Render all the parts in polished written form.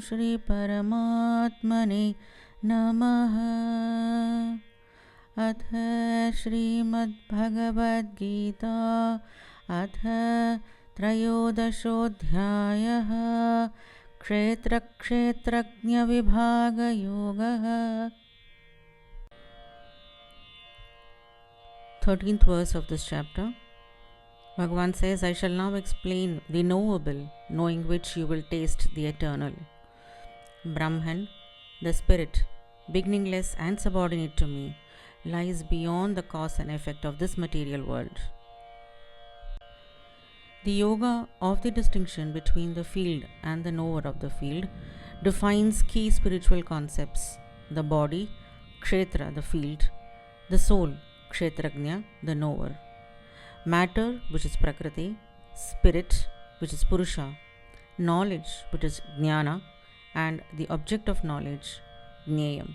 Shri Paramatmane Namaha. Atha Shrimad Bhagavad Gita Atha Trayodashodhyayaha Kṣhetrajña Vibhaga Yogaha. 13th verse of this chapter. Bhagavan says, I shall now explain the knowable, knowing which you will taste the eternal. Brahman, the spirit, beginningless and subordinate to me, lies beyond the cause and effect of this material world. The yoga of the distinction between the field and the knower of the field defines key spiritual concepts: the body, Kṣhetra, the field; the soul, Kṣhetrajña, the knower; matter, which is Prakriti; spirit, which is Purusha; knowledge, which is Jnana; and the object of knowledge, Jneyam.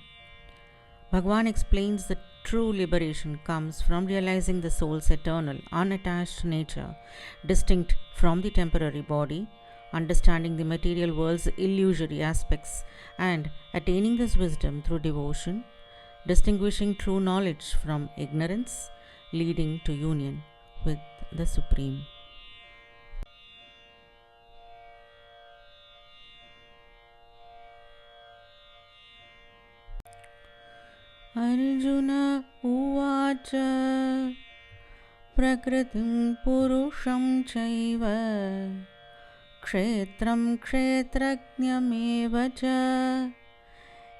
Bhagavan explains that true liberation comes from realizing the soul's eternal, unattached nature, distinct from the temporary body, understanding the material world's illusory aspects, and attaining this wisdom through devotion, distinguishing true knowledge from ignorance, leading to union with the Supreme. Arjuna uvacha prakritim purusham chaiva kshetram kshetrajñameva cha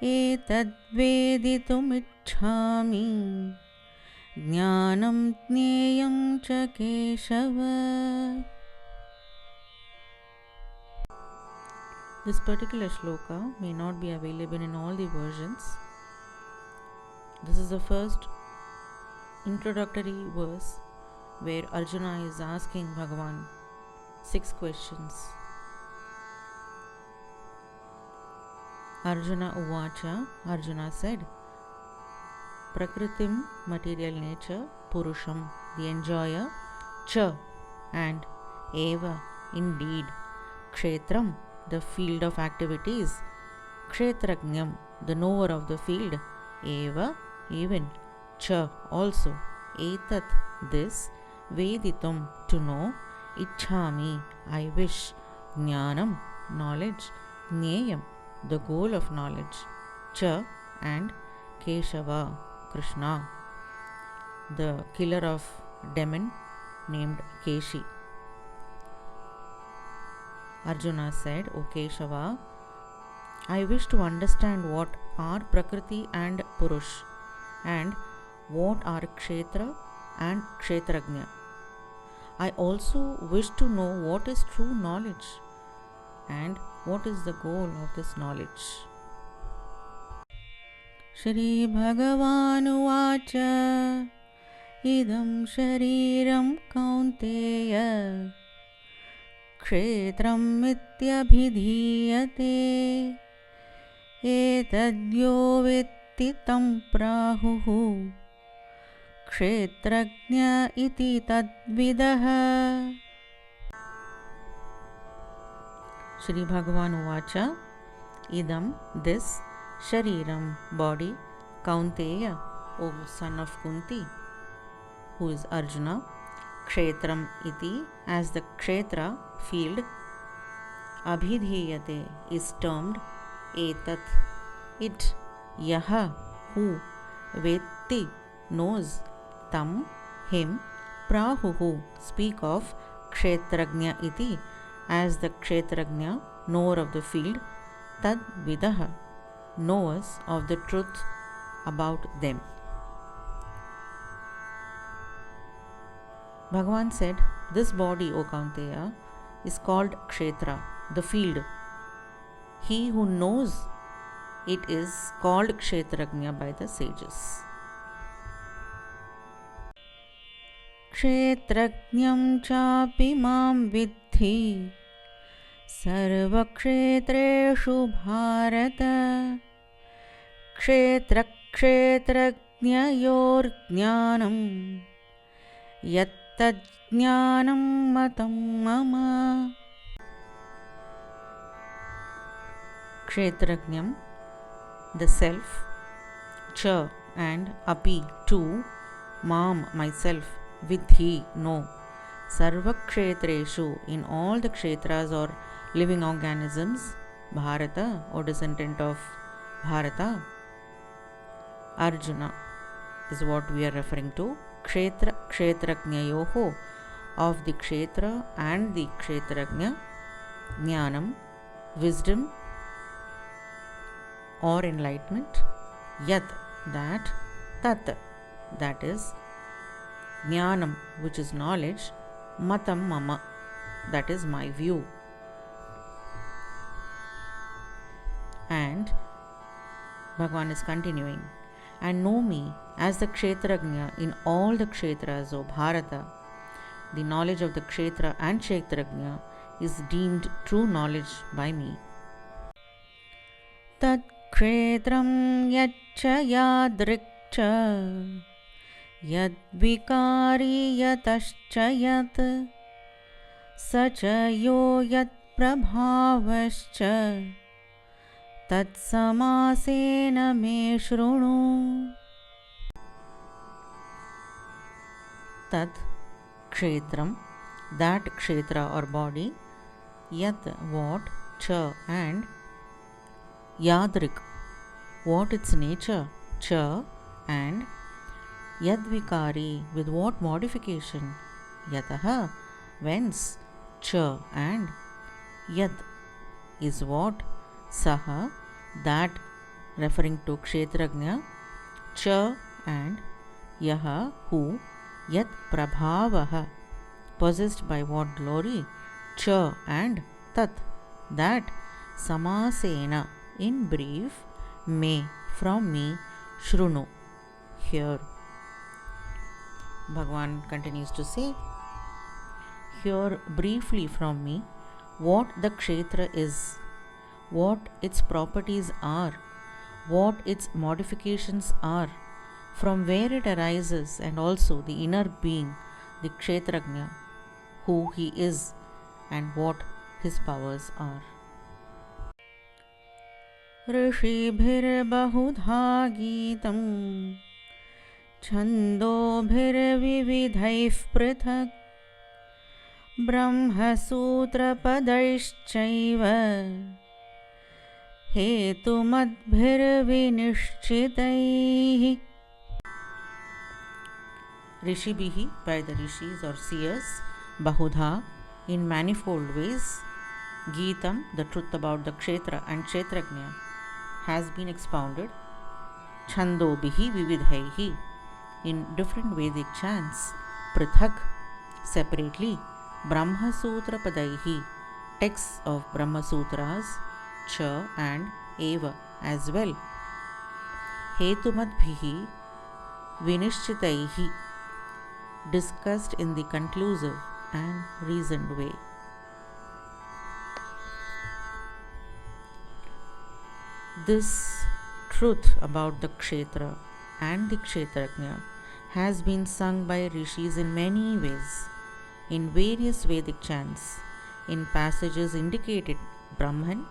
etad veditum ichchami jnanam jneyam cha Keshava. This particular shloka may not be available in all the versions. This is the first introductory verse where Arjuna is asking Bhagavan 6 questions. Arjuna uvacha, Arjuna said, Prakritim, material nature; Purusham, the enjoyer; Cha, and Eva, indeed; Kshetram, the field of activities; Kshetrajñam, the knower of the field; Eva, even; Cha, also; Etat, this; Veditum, to know; Ichchami, I wish; Jnanam, knowledge; Jneyam, the goal of knowledge; Cha, and Keshava, Krishna, the killer of demon named Keshi. Arjuna said, O Keshava, I wish to understand what are Prakriti and Purush, and what are Kshetra and Kshetrajña. I also wish to know what is true knowledge and what is the goal of this knowledge. Shri Bhagavan uvacha idam shariram kaunteya kshetram mityabhidhiyate etadyo vetti tam prahuhu kshetrajña iti tadvidah. Shri Bhagavan uvacha idam, this; shariram, body; kaunteya, O son of Kunti, who is Arjuna; kshetram iti, as the kshetra, field; abhidhiyate, is termed; etat, it; yaha, who; vetti, knows; tam, him; prahuhu, speak of; kshetrajña iti, as the kshetrajña, knower of the field; tad vidah, knowers of the truth about them. Bhagavan said, this body, O Kaunteya, is called Kṣhetra, the field. He who knows it is called Kṣhetrajña by the sages. Kṣhetrajñam chapi mam vidhi sarvakshetreshu bharata kshetra kshetrajñayor jnanam yattadjnanam matam mama. Kṣhetrajñam, the self, cha and api, too, mam, myself, vidhi, no, sarva kshetreshu, in all the kshetras or living organisms, Bharata, or descendant of Bharata, Arjuna is what we are referring to. Kṣhetra, Kṣhetrajñayoho, of the Kṣhetra and the Kṣhetrajña, Jnanam, wisdom or enlightenment, Yat, that, Tat, that is, Jnanam, which is knowledge, Matam Mama, that is my view. And Bhagavan is continuing, and know me as the Kṣhetrajña in all the Kshetras, O Bharata. The knowledge of the Kṣhetra and Kṣhetrajña is deemed true knowledge by me. Tat kshetram yaccha yadrikcha yad vikari yatascha yat sacha yo yat prabhavascha tat samasena me shrunu. Tat kshetram, that kshetra or body, yat, what, cha, and yadrik, what its nature, cha, and yadvikari, with what modification, yataha, whence, cha, and yad is what, saha, that, referring to Kṣhetrajña, cha, and yaha, who, yat prabhavaha, possessed by what glory, cha, and tat, that, samasena, in brief, me, from me, shrunu, hear. Bhagavan continues to say, hear briefly from me what the Kṣhetra is, what its properties are, what its modifications are, from where it arises, and also the inner being, the Kṣhetrajña, who he is and what his powers are. ऋषिभिर्बहुधा गीतं छन्दोभिर्विविधैः पृथक् ब्रह्मसूत्रपदैश्चैव हेतुमद्भिर्विनिश्चितैः. Rishibhihi, by the rishis or seers, Bahudha, in manifold ways, Gitam, the truth about the Kṣhetra and Kṣhetrajña, has been expounded. Chandobhihi vividhaihi, in different Vedic chants, Prithak, separately, Brahma Sutra Padaihi, texts of Brahma Sutras, Cha and Eva as well. Hetumadbhihi Vinishchitaihi, discussed in the conclusive and reasoned way. This truth about the Kṣhetra and the Kṣhetrajña has been sung by rishis in many ways, in various Vedic chants, in passages indicated Brahman,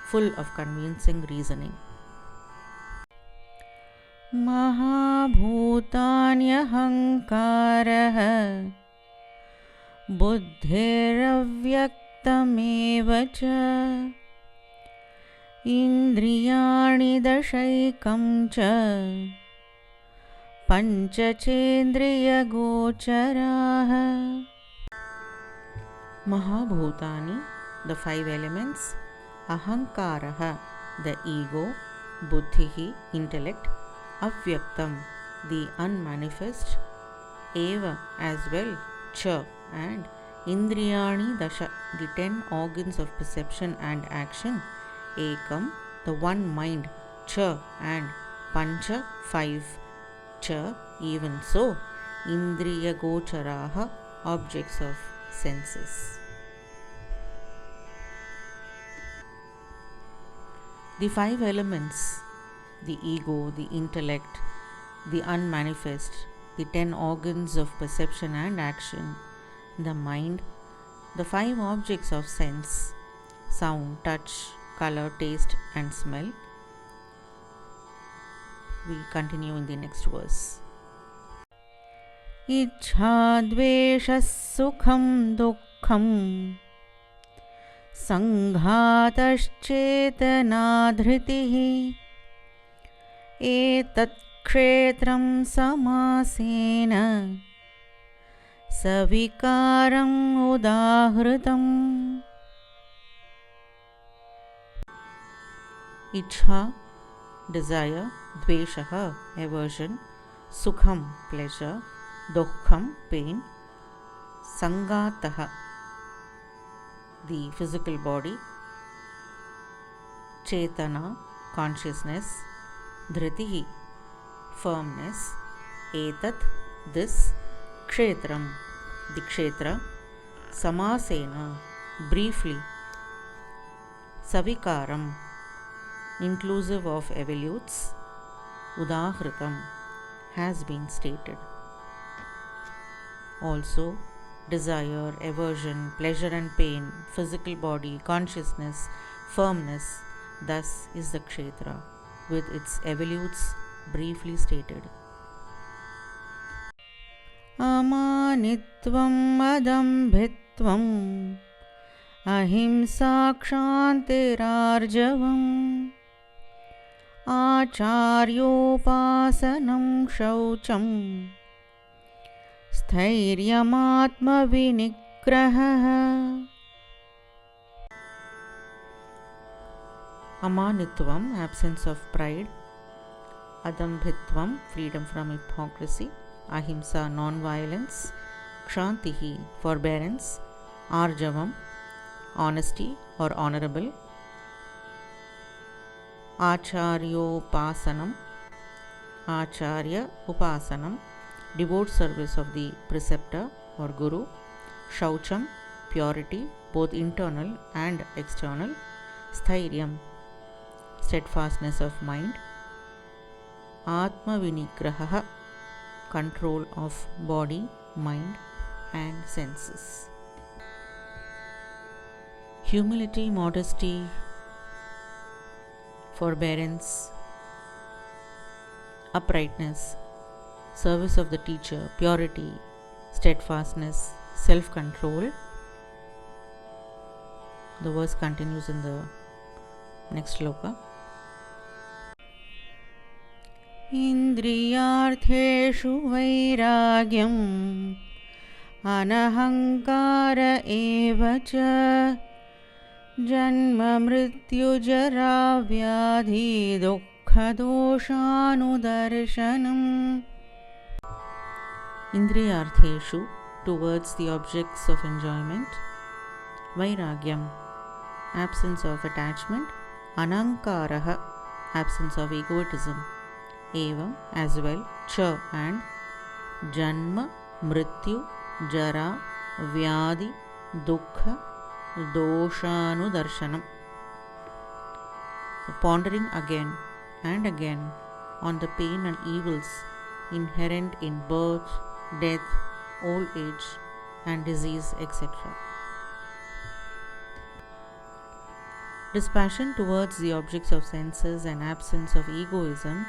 full of convincing reasoning. Mahabhutanyahankarah buddhiravyaktamev cha indriyani dashaikam cha panchachendriya gocharaha. Mahabhutani, the five elements, ahankaraha, the ego, buddhihi, intellect, avyaktam, the unmanifest, eva as well, cha, and indriyani dasha, the 10 organs of perception and action, ekam, the one mind, cha, and pancha, 5, cha, even so, indriya gocharaha, objects of senses. The 5 elements, the ego, the intellect, the unmanifest, the 10 organs of perception and action, the mind, the 5 objects of sense, sound, touch, color, taste and smell. We continue in the next verse. Ichha dvesha sukham dukkham sanghataschetana dhritihi etat kshetram samasena savikaram udahritam. Ichha, desire, dveshaha, aversion, sukham, pleasure, dukkham, pain, sangataha, the physical body, chetana, consciousness, dhritihi, firmness, etat, this, kshetram, the kshetra, samasena, briefly, savikaram, inclusive of evolutes, udahritam, has been stated. Also, desire, aversion, pleasure and pain, physical body, consciousness, firmness, thus is the Kṣhetra, with its evolutes briefly stated. Amanitvam adambhitvam ahimsa kshantirarjavam acharyopasanam shaucham स्थैर्यमात्म विनिग्रहः. Amanitvam, absence of pride. Adambhitvam, freedom from hypocrisy. Ahimsa, non-violence. Kshantihi, forbearance. Arjavam, honesty or honorable. Acharyopasanam, Acharya upasanam, devout service of the preceptor or guru. Shaucham, purity, both internal and external. Sthiryam, steadfastness of mind. Atma vinigraha, control of body, mind and senses. Humility, modesty, forbearance, uprightness, service of the teacher, purity, steadfastness, self-control. The verse continues in the next shloka. Indriyartheshu vairagyam anahankara evacha janma mrityu jara vyadhi dukkha doshanudarshanam. Indriyartheshu, towards the objects of enjoyment. Vairagyam, absence of attachment. Anankaraha, absence of egotism. Evam, as well. Cha, and. Janma, mrityu, jara, vyadi, dukkha, doshanudarshanam. So, pondering again and again on the pain and evils inherent in birth, death, old age and disease, etc. Dispassion towards the objects of senses and absence of egoism,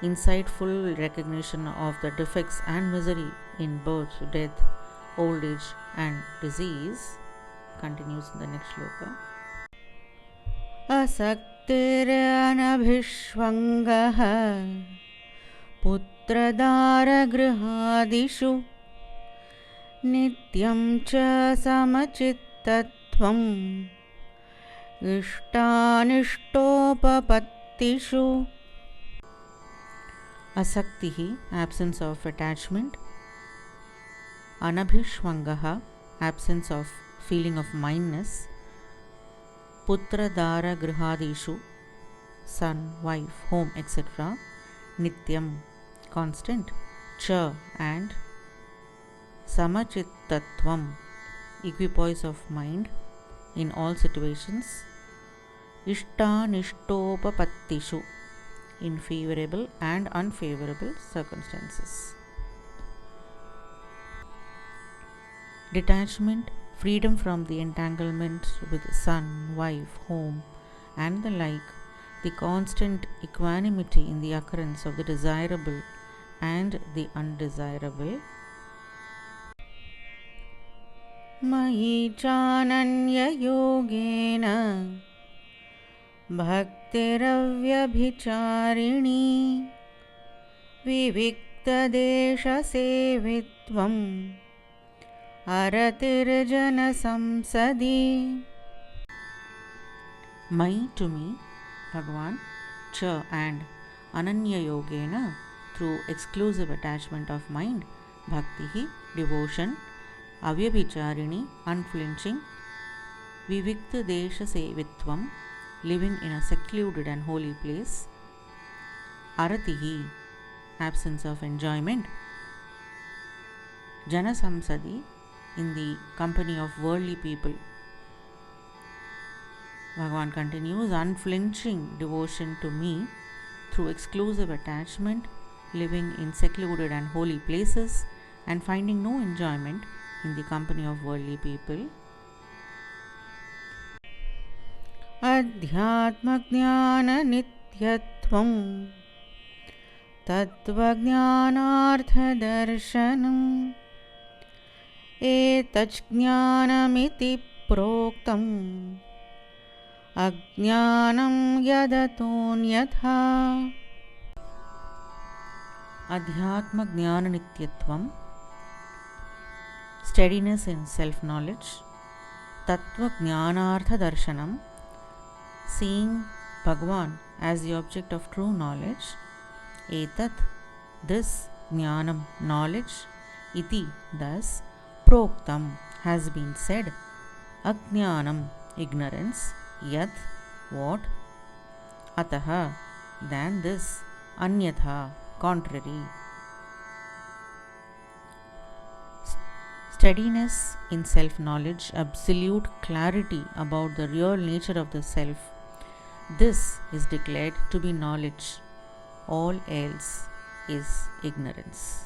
insightful recognition of the defects and misery in birth, death, old age and disease, continues in the next shloka. Asaktiranabhishvangaha putradaragrihadishu nityam cha samachittatvam ishtanishtopapatishu. Asaktihi, absence of attachment. Anabhishvangaha, absence of feeling of mindness. Putradara grihadishu, son, wife, home, etc. Nityam, constant. Cha, and. Samachittatvam, equipoise of mind in all situations. Ishtanishtopapatishu, in favorable and unfavorable circumstances. Detachment, freedom from the entanglement with son, wife, home, and the like, the constant equanimity in the occurrence of the desirable and the undesirable. Mayi chananya yogena bhaktiravyabhicharini vivikta desha sevitvam aratirjana samsadi. Mai to me, Bhagavan, cha and ananya yogena, through exclusive attachment of mind, bhaktihi, devotion, avyabhicharini, unflinching, vivikta desha sevitvam, living in a secluded and holy place, aratihi, absence of enjoyment, jana samsadi, in the company of worldly people. Bhagavan continues, unflinching devotion to me through exclusive attachment, living in secluded and holy places, and finding no enjoyment in the company of worldly people. Adhyatma jnana nityatvam tattva jnanartha darshanam etach jnanamiti proktam ajnanam yadatonyatha. Adhyatma jnana nityatvam, steadiness in self-knowledge. Tattva jnanartha darshanam, seeing Bhagavan as the object of true knowledge. Etat, this, jnanam, knowledge. Iti, thus, proktam, has been said. Ajnanam, ignorance. Yat, what. Ataha, than this. Anyatha, contrary. Steadiness in self-knowledge, absolute clarity about the real nature of the self. This is declared to be knowledge. All else is ignorance.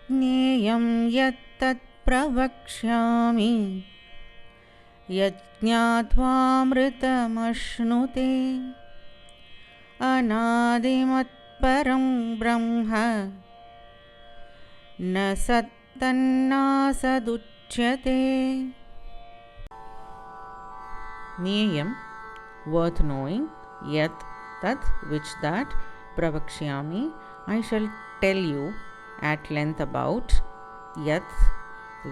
Jneyam yat tat pravakshyami yat jñātvāmritam aśnute anādimat param brahma na sattanna saduchyate. Jneyam, worth knowing, yat, tat, which that, pravakshyami, I shall tell you at length about, yat,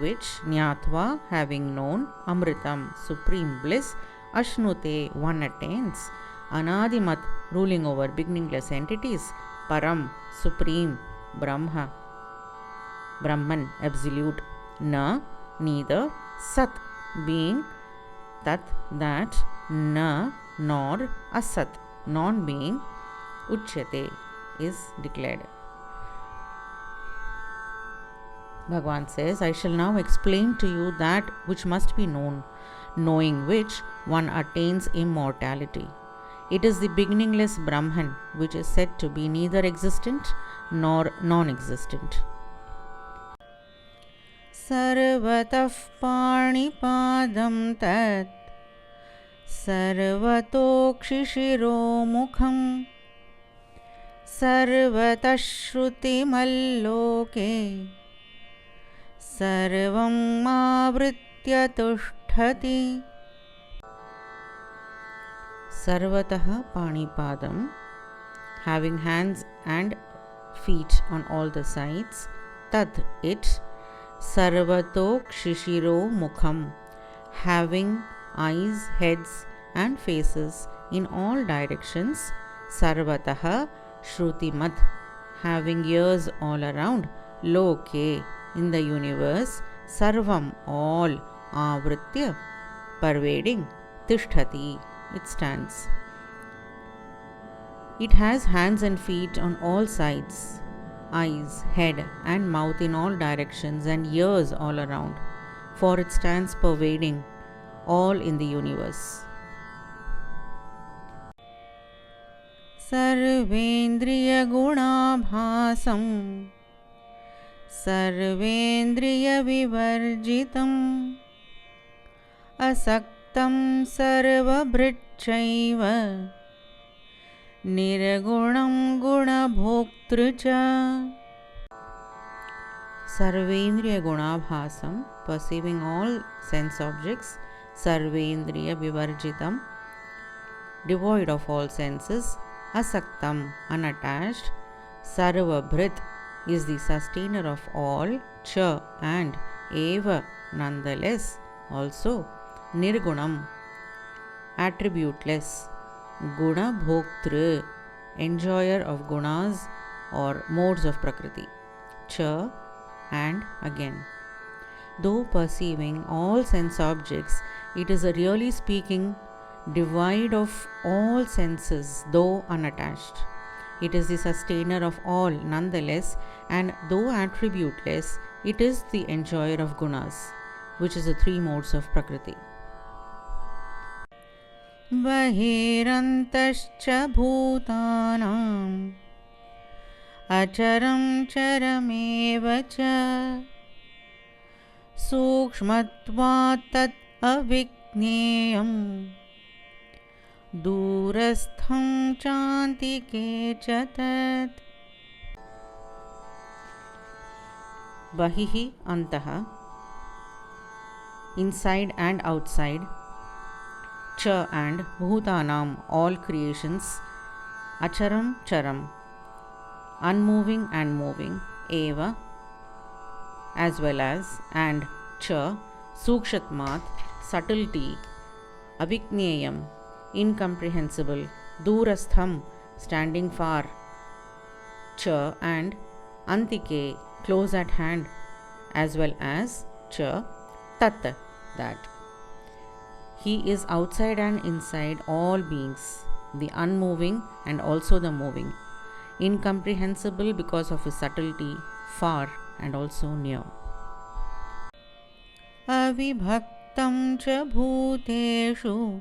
which, jñātva, having known, amritam, supreme bliss, aśnute, one attains, anādimat, ruling over beginningless entities, param, supreme, brahma, Brahman, absolute, na, neither, sat, being, tat, that, na, nor, asat, non-being, uchyate, is declared. Bhagavan says, I shall now explain to you that which must be known, knowing which one attains immortality. It is the beginningless Brahman, which is said to be neither existent nor non-existent. Sarvatah panipadam tat sarvato kṣhiro mukham sarvatah shrutimaloke sarvam mavritya tushthati. Sarvatah panipadam, having hands and feet on all the sides, tad, it, sarvato kṣhiro mukham, having eyes, heads and faces in all directions, sarvatah shrutimad, having ears all around, loke, in the universe, sarvam, all, avritya, pervading, tisthati, it stands. It has hands and feet on all sides, eyes, head and mouth in all directions and ears all around, for it stands pervading all in the universe. Sarvendriya gunabhasam sarvendriya vivarjitam asaktam Avyaktam sarvabhritchaiva Nirgunam gunabhoktrucha. Sarvendriya gunabhasam, perceiving all sense objects. Sarvendriya vivarjitam, devoid of all senses. Asaktam, unattached. Sarvabhrit is the sustainer of all. Cha, and eva, nonetheless, also. Nirgunam, attributeless. Guna bhoktru, enjoyer of gunas or modes of prakriti. Cha, and again. Though perceiving all sense objects, it is really speaking devoid of all senses, though unattached. It is the sustainer of all nonetheless, and though attributeless, it is the enjoyer of gunas, which is the three modes of prakriti. Bahirantascha bhutanam acharam charameva cha sukshmatvat tat avikneyam durastham chantike cha tat. Bahihi antaha, inside and outside. Cha, and bhutanam, all creations. Acharam charam, unmoving and moving. Eva, as well as. And cha, sukshatmat, subtlety. Avikneyam, incomprehensible. Durastham, standing far. Cha, and antike, close at hand, as well as. Cha, tat, that. He is outside and inside all beings, the unmoving and also the moving, incomprehensible because of his subtlety, far and also near. Avibhaktam cha bhuteshu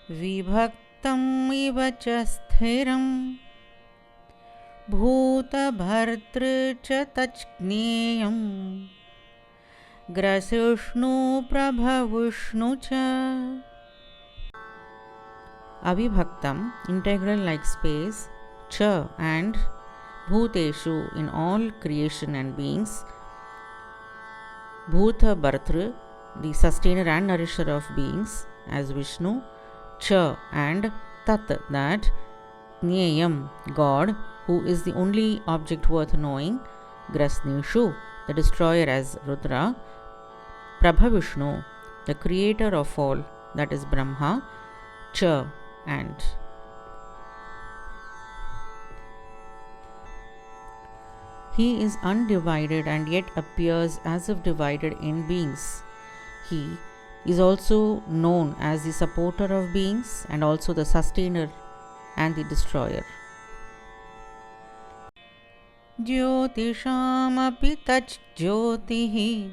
vibhaktam iva cha sthiram bhuta bhartru cha tachgneyam Grasishnu Prabhavishnu cha. Avibhaktam, integral like space. Cha, and bhuteshu, in all creation and beings. Bhuta Bhartru, the sustainer and nourisher of beings, as Vishnu. Cha, and tat, that. Jneyam, God, who is the only object worth knowing. Grasnishu, the destroyer, as Rudra. Prabhavishnu, the creator of all, that is Brahma. Cha, and. He is undivided and yet appears as if divided in beings. He is also known as the supporter of beings and also the sustainer and the destroyer. Jyotisham api tach jyotihi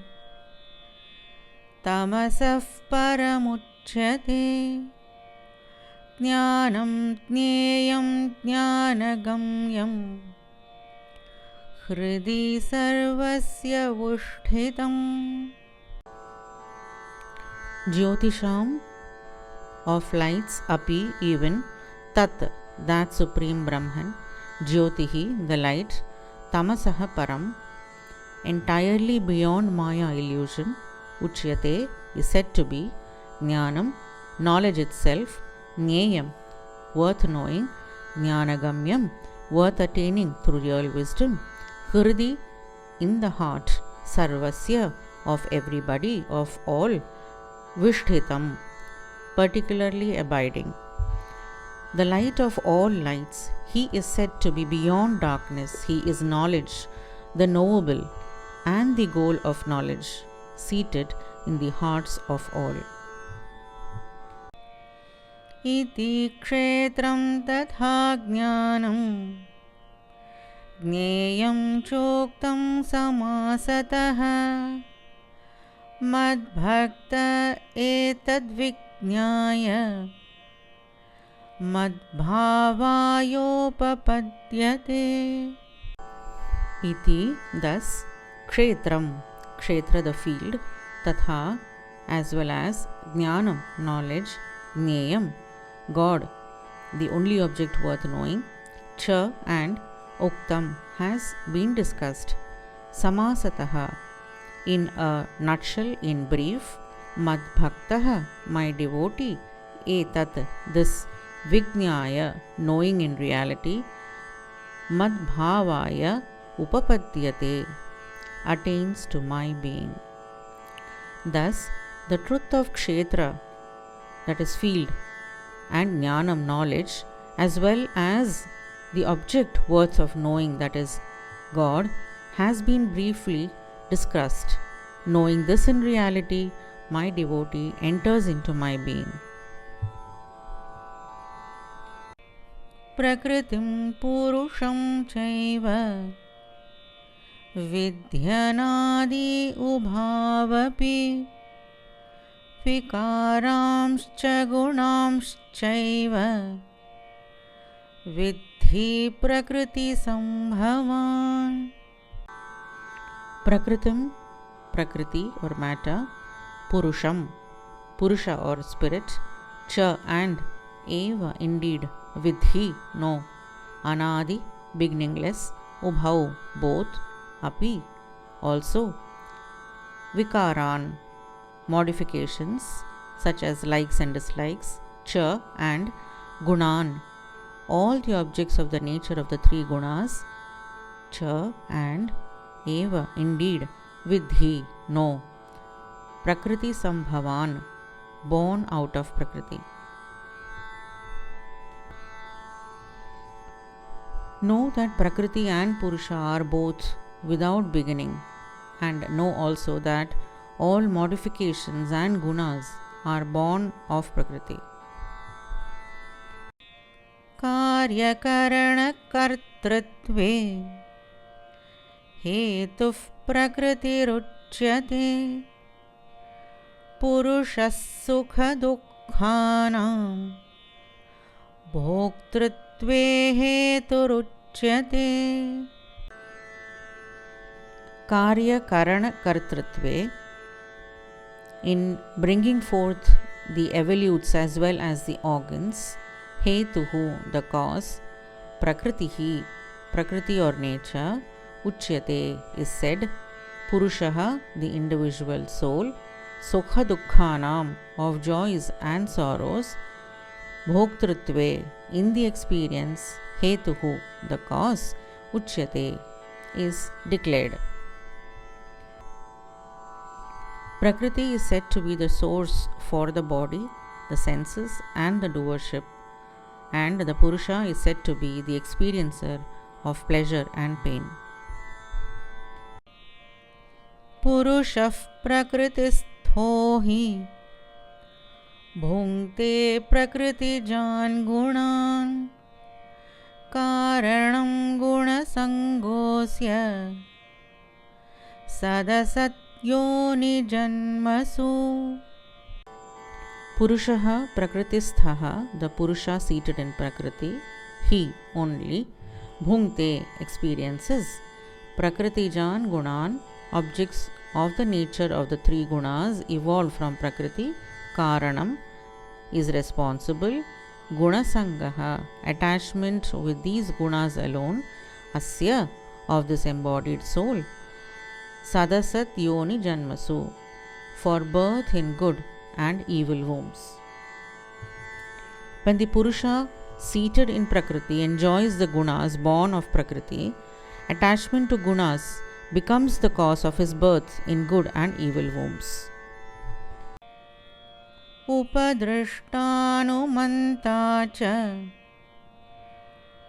tamasah paramuchyate jnanam jneyam jnanagamyam hridi sarvasya vushtitam. Jyotisham, of lights, api, even, tat, that supreme Brahman, jyotihi, the light, tamasaha param, entirely beyond Maya illusion, uchyate, is said to be, jnanam, knowledge itself, jneyam, worth knowing, jnanagamyam, worth attaining through real wisdom, hridi, in the heart, sarvasya, of everybody, of all, vishthitam, particularly abiding. The light of all lights, he is said to be beyond darkness, he is knowledge, the knowable, and the goal of knowledge, seated in the hearts of all. Iti Kṣhetram tatha jnanam jneyam choktam samasataha madbhakta etad vijñāya madbhāvāyopapadyate. Iti, thus, Kṣhetram, Kṣhetra the field, tatha, as well as Jnanam, knowledge, Jneyam, God, the only object worth knowing, Cha and Uktam has been discussed. Samasataha, in a nutshell, in brief, Mad Bhaktaha, my devotee, Etat, this Vijnaya, knowing in reality, Mad Bhavaya Upapadyate, attains to my being. Thus, the truth of Kṣhetra, that is field, and Jnanam, knowledge, as well as the object worth of knowing, that is God, has been briefly discussed. Knowing this in reality, my devotee enters into my being. Prakritim purusham chaiva vidhyanadi ubhavapi vikaramscha gunamschaiva vidhi prakriti sambhavan. Prakritim, prakriti or matter, purusham, purusha or spirit, cha and eva, indeed, vidhi, no, anadi, beginningless, ubhau, both, api, also, vikaran, modifications such as likes and dislikes, cha and gunan, all the objects of the nature of the three gunas, cha and eva, indeed, vidhi, no, prakriti sambhavan, born out of prakriti. Know that prakriti and purusha are both without beginning, and know also that all modifications and gunas are born of prakriti. Karya karana kartritve hetuf prakriti ruchyate purushas sukha dukkhanam bhoktritve heturuchyate. Karya karana kartritve, in bringing forth the evolutes as well as the organs, hetuhu, the cause, prakritihi, prakriti or nature, uchyate, is said, purushaha, the individual soul, sukha dukkhanam, of joys and sorrows, bhoktritve, in the experience, hetuhu, the cause, uchyate, is declared. Prakriti is said to be the source for the body, the senses and the doership, and the Purusha is said to be the experiencer of pleasure and pain. Purushah prakritistho hi bhungte prakritijñan gunan karanam gunasangosya sadasat yoni janmasu. Purushaha prakritisthaha, the Purusha seated in Prakriti, he only, bhungte, experiences, prakritijan gunan, objects of the nature of the three gunas evolved from Prakriti, karanam, is responsible, gunasangaha, attachment with these gunas alone, asya, of this embodied soul, sadasat yoni janmasu, for birth in good and evil wombs. When the Purusha seated in Prakriti enjoys the gunas born of Prakriti, attachment to gunas becomes the cause of his birth in good and evil wombs. Upadrishtanumanta cha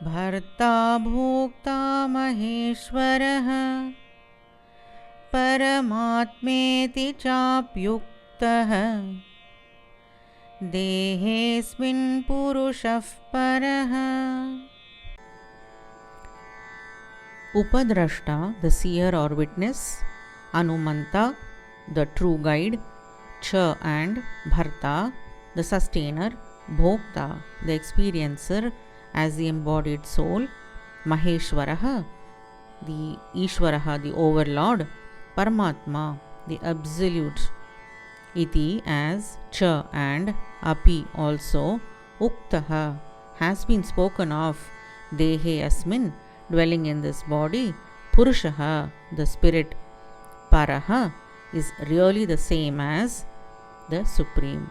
bharta bhokta maheshwarah paramatmeti chapyuktah dehesmin purushah parah. Upadrashta, the seer or witness, Anumanta, the true guide, Cha and Bharta, the sustainer, Bhokta, the experiencer as the embodied soul, Maheshwaraha, the overlord, Paramatma, the absolute, iti as cha and api also, uktaha has been spoken of, dehe asmin dwelling in this body, purushaha the spirit, paraha is really the same as the supreme.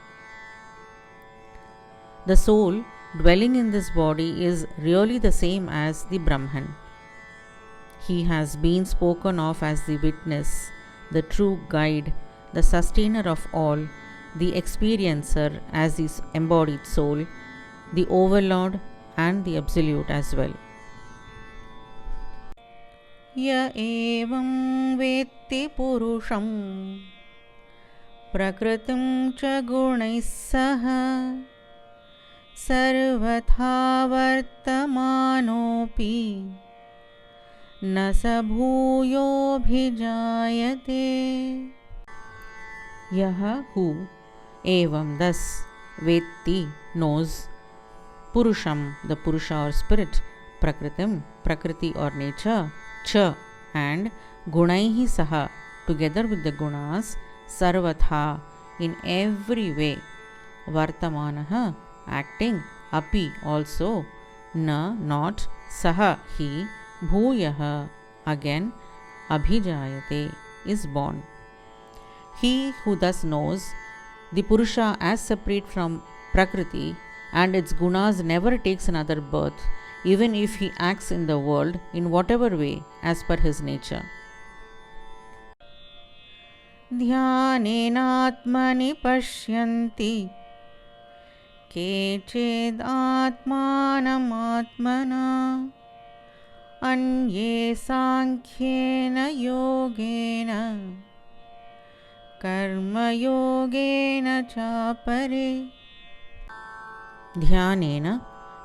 The soul dwelling in this body is really the same as the Brahman. He has been spoken of as the witness, the true guide, the sustainer of all, the experiencer as the embodied soul, the overlord and the absolute as well. Ya evam vetti purusham prakritim cha gunais saha sarvatha vartamanopi na sabhuyo bhijayate. Yaha who, evam thus, vetti knows, purusham the purusha or spirit, prakritim prakriti or nature, cha and gunaihi saha together with the gunas, sarvatha in every way, vartamanaha acting, api also, na not, saha he, bhuyaha again, abhijayate is born. He who thus knows the purusha as separate from prakriti and its gunas never takes another birth, even if he acts in the world in whatever way as per his nature. Dhyanenatmani pashyanti kechid atmanam atmana anye sankhyena yogena karma yogena chapare. Dhyanena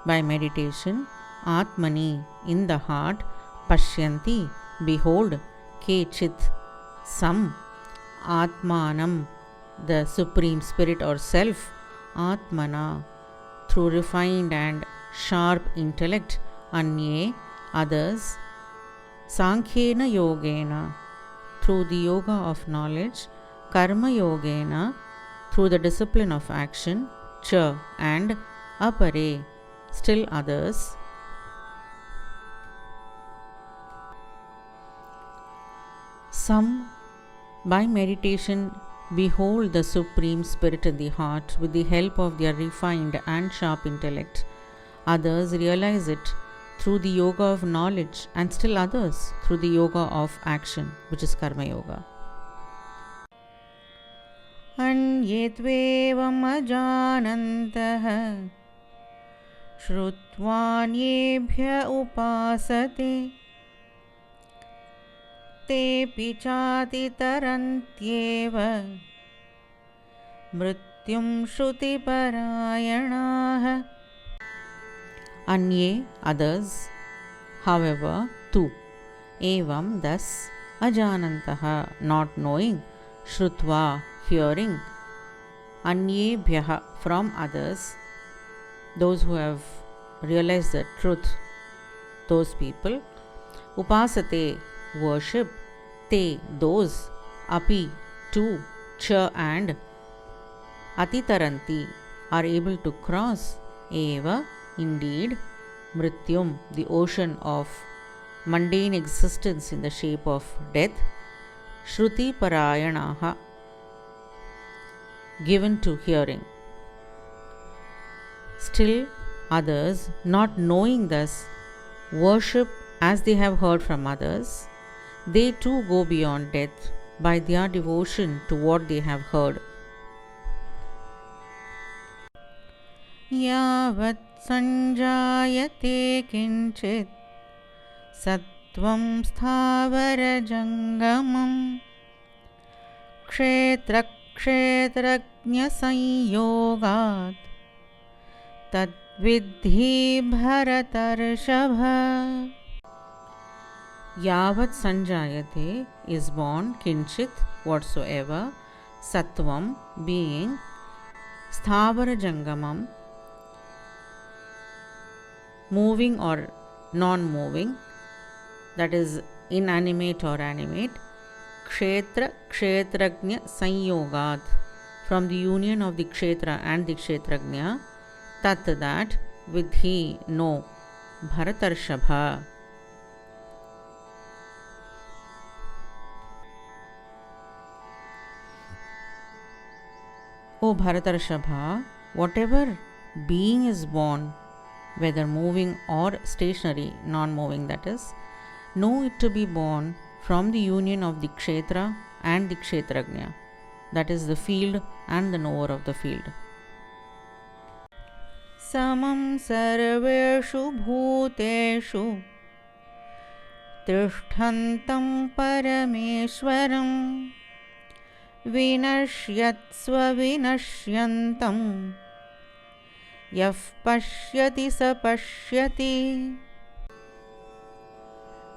by meditation, atmani in the heart, pashyanti behold, kechit some, atmanam the supreme spirit or self, atmana through refined and sharp intellect, anye others, sankhyena yogena through the yoga of knowledge, karma yogena through the discipline of action, cha and apare still others. Some by meditation behold the supreme spirit in the heart with the help of their refined and sharp intellect. Others realize it through the yoga of knowledge, and still others through the yoga of action, which is karma yoga. Anyetvevam ajanantah Shrutvanyebhya upasate tepi chati tarantyeva mrityum shruti parayanah. Anye others, however, tu, evam thus, ajanantaha not knowing, shrutva hearing, anyebhyaha from others, those who have realized the truth, those people, upasate worship, te those, api too, cha and atitaranti are able to cross, eva indeed, mrityum the ocean of mundane existence in the shape of death, shruti parayanaha given to hearing. Still others, not knowing thus, worship as they have heard from others. They too go beyond death by their devotion to what they have heard. Yavat sanjayate kinchit sattvam sthavara jangamam Kṣhetrajña sanyogat tadvidhi bharatarshava. Yavat sanjayate is born, kinchit whatsoever, sattvam being, sthavara jangamam moving or non-moving, that is inanimate or animate, Kṣhetrajña sanyogat from the union of the Kṣhetra and the Kṣhetrajña, tat that, vidhi, know, Bharatarshabha. O Bharatarshabha, whatever being is born, whether moving or stationary, non-moving that is, know it to be born from the union of the Kṣhetra and the Kṣhetrajña, that is the field and the knower of the field. Samam sarveshu bhuteshu tishthantam parameshwaram vinashyatsva vinashyantam yaf pashyati sa pashyati.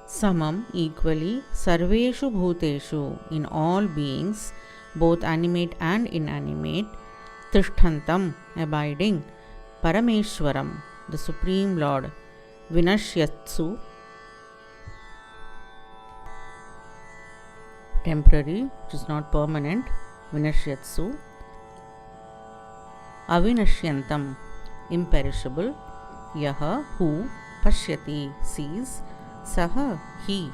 Samam, equally, sarveshu bhuteshu, in all beings, both animate and inanimate, tishthantam, abiding, parameshwaram, the Supreme Lord, vinashyatsu, temporary, which is not permanent, vinashyatsu, avinashyantam, imperishable, yaha, who, pashyati, sees, saha, he,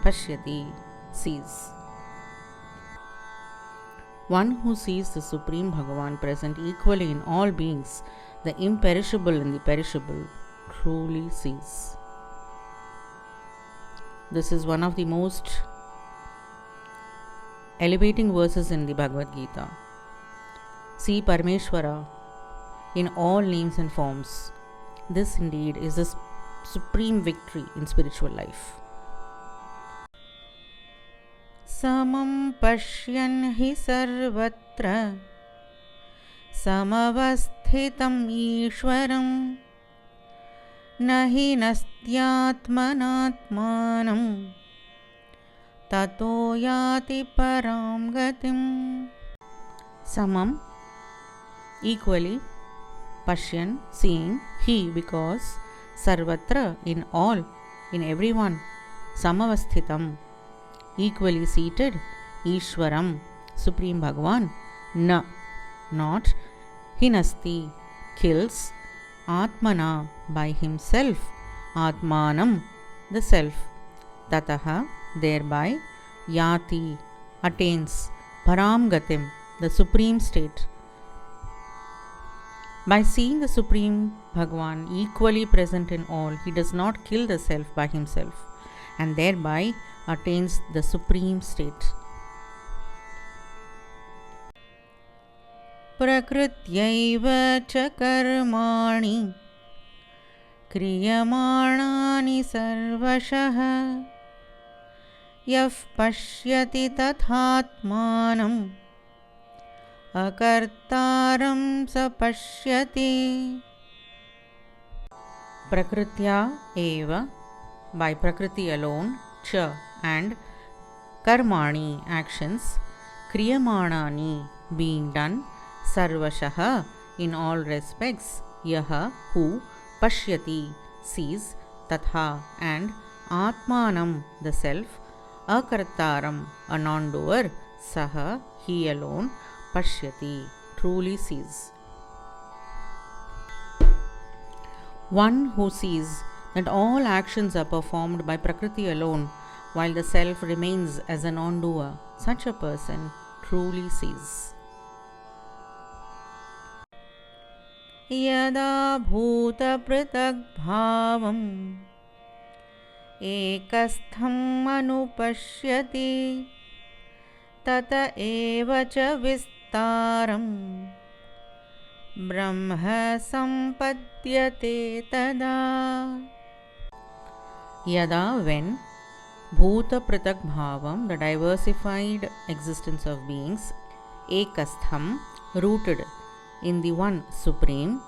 pashyati, sees. One who sees the Supreme Bhagavan present equally in all beings, the imperishable and the perishable, truly sees. This is one of the most elevating verses in the Bhagavad Gita. See Parameshwara in all names and forms. This indeed is the supreme victory in spiritual life. Samam pashyan hi sarvatra samavasthitam ishwaram nahi nastyatmanatmanam tato yati param gatim. Samam, equally, pashyan, seeing, he, because, sarvatra, in all, in everyone, samavasthitam, equally seated, Ishwaram, Supreme Bhagavan, na, not, hinasti, kills, atmana, by himself, atmanam, the self, tataha, thereby, yati, attains, param gatim, the supreme state. By seeing the Supreme Bhagavan equally present in all, he does not kill the self by himself and thereby attains the supreme state. Prakrityaiva cha karmani kriyamanani sarvashah yaf pashyati tathatmanam akartaram sa pashyati. Prakritya eva, by Prakriti alone, cha, and karmani, actions, kriyamanani, being done, sarvashaha, in all respects, yaha, who, pashyati, sees, tatha, and atmanam, the self, akartaram, a non-doer, saha, he alone, pashyati, truly sees. One who sees that all actions are performed by Prakriti alone, while the self remains as a non-doer, such a person truly sees. Yada bhuta pratak bhavam ekastham anupashyati tata eva cha vistaram brahma sampadyate tada. Yada, when, bhuta pratak bhavam, the diversified existence of beings, ekastham, rooted in the one supreme,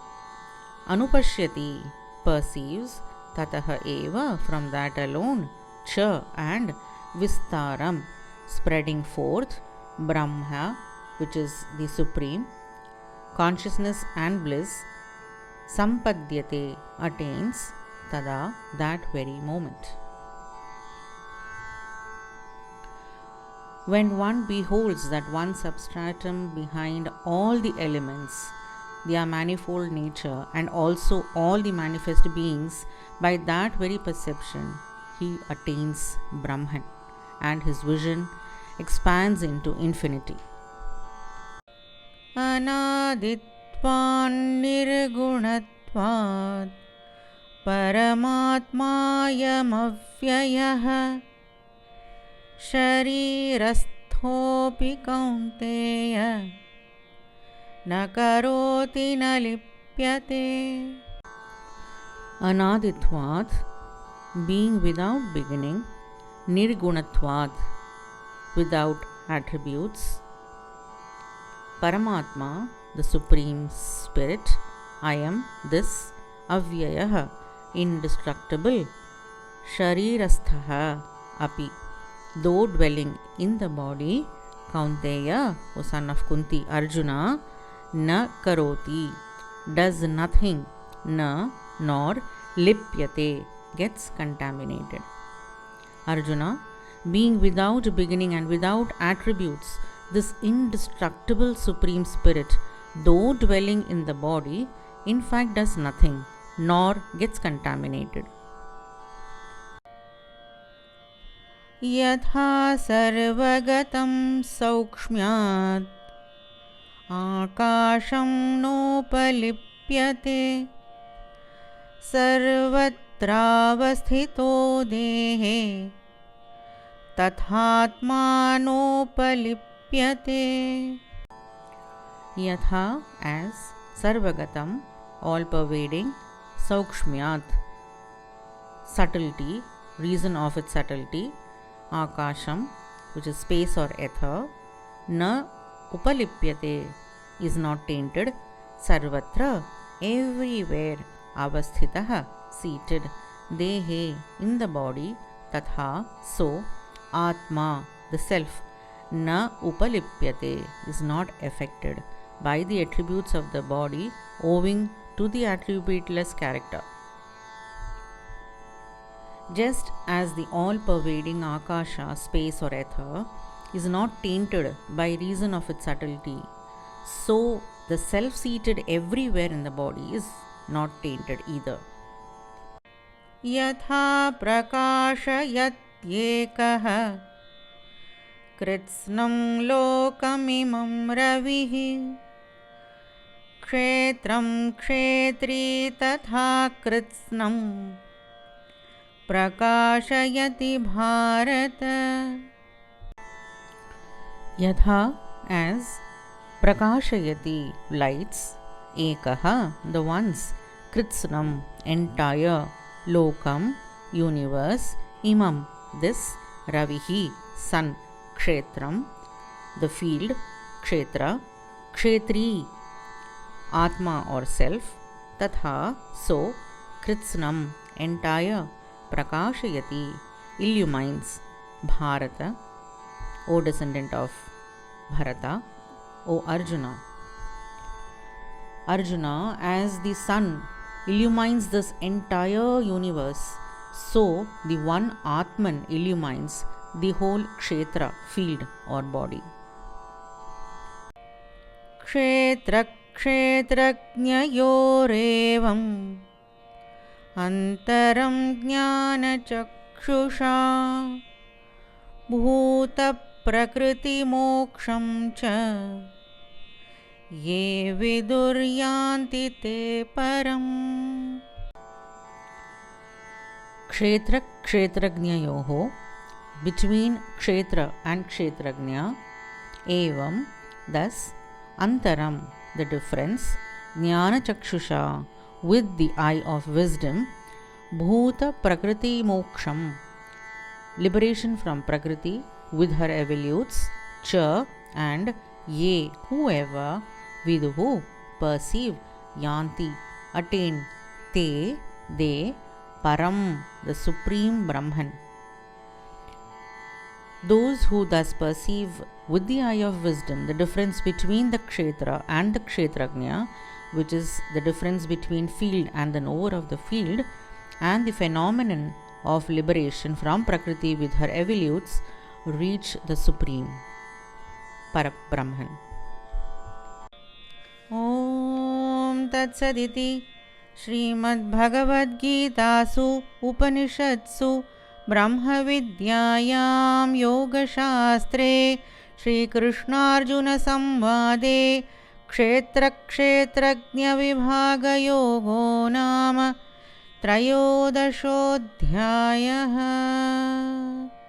anupashyati, perceives, tataha eva, from that alone, cha, and vistaram, spreading forth, Brahma, which is the supreme, consciousness and bliss, sampadyate, attains, tada, that very moment. When one beholds that one substratum behind all the elements, their manifold nature, and also all the manifest beings, by that very perception, he attains Brahman, and his vision expands into infinity. Anaditvan nirgunatvad paramatmayamavyayah sharirasthopi kaunteya na karoti na lipyate. Anaditvad, being without beginning, nirgunatvad, without attributes, Paramatma, the Supreme Spirit, I am this, Avyayah, indestructible, Sharirasthaha, api, though dwelling in the body, Kaunteya, O son of Kunti, Arjuna, na karoti, does nothing, na, nor, lipyate, gets contaminated. Arjuna, being without beginning and without attributes, this indestructible Supreme Spirit, though dwelling in the body, in fact does nothing, nor gets contaminated. Yatha sarvagatam saukshmyat akasham nopalipyate sarvatravasthito dehe tathatmanopalipyate. Yatha, as, sarvagatam, all pervading, saukshmyat, subtlety, reason of its subtlety, akasham, which is space or ether, na upalipyate, is not tainted, sarvatra, everywhere, avasthitah, seated, dehe, in the body, tatha, so, atma, the self, na upalipyate, is not affected by the attributes of the body owing to the attributeless character. Just as the all-pervading akasha, space or ether, is not tainted by reason of its subtlety, so the self-seated everywhere in the body is not tainted either. Yatha prakashayat yekah kritsnam lokamimam ravihi kshetram kshetri tatha kritsnam prakashayati bharata. Yatha, as, prakashayati, lights, ekaha, the ones, kritsnam, entire, lokam, universe, imam, this, ravihi, sun, kshetram, the field, kshetra, kshetri, atma or self, tatha, so, kritsnam, entire, prakashayati, illumines, bharata, O descendant of Bharata, O Arjuna. Arjuna, as the sun illumines this entire universe, so the one Atman illumines the whole Kṣhetra, field or body. Kṣhetrajñayorevam antaram jnanachakshusha bhuta prakriti moksham cha ye viduryanti te param. Kṣhetra Kṣhetrajñayoho, between Kṣhetra and Kṣhetrajña, evam, thus, antaram, the difference, jnanachakshusha, with the eye of wisdom, bhuta prakriti moksham, liberation from prakriti with her evolutes, cha, and ye, whoever, viduhu, perceive, yanti, attain, te, they, param, the supreme Brahman. Those who thus perceive with the eye of wisdom the difference between the Kṣhetra and the Kṣhetrajña, which is the difference between field and the knower of the field, and the phenomenon of liberation from Prakriti with her evolutes, reach the Supreme, Parabrahman. Om Tat Saditi Srimad Bhagavad Gitasu Upanishadsu Brahma Vidyayam Yoga Shastre Shri Krishna Arjuna Samvade Kṣhetrajña Vibhaga Yogo Nama Trayodashodhyayah.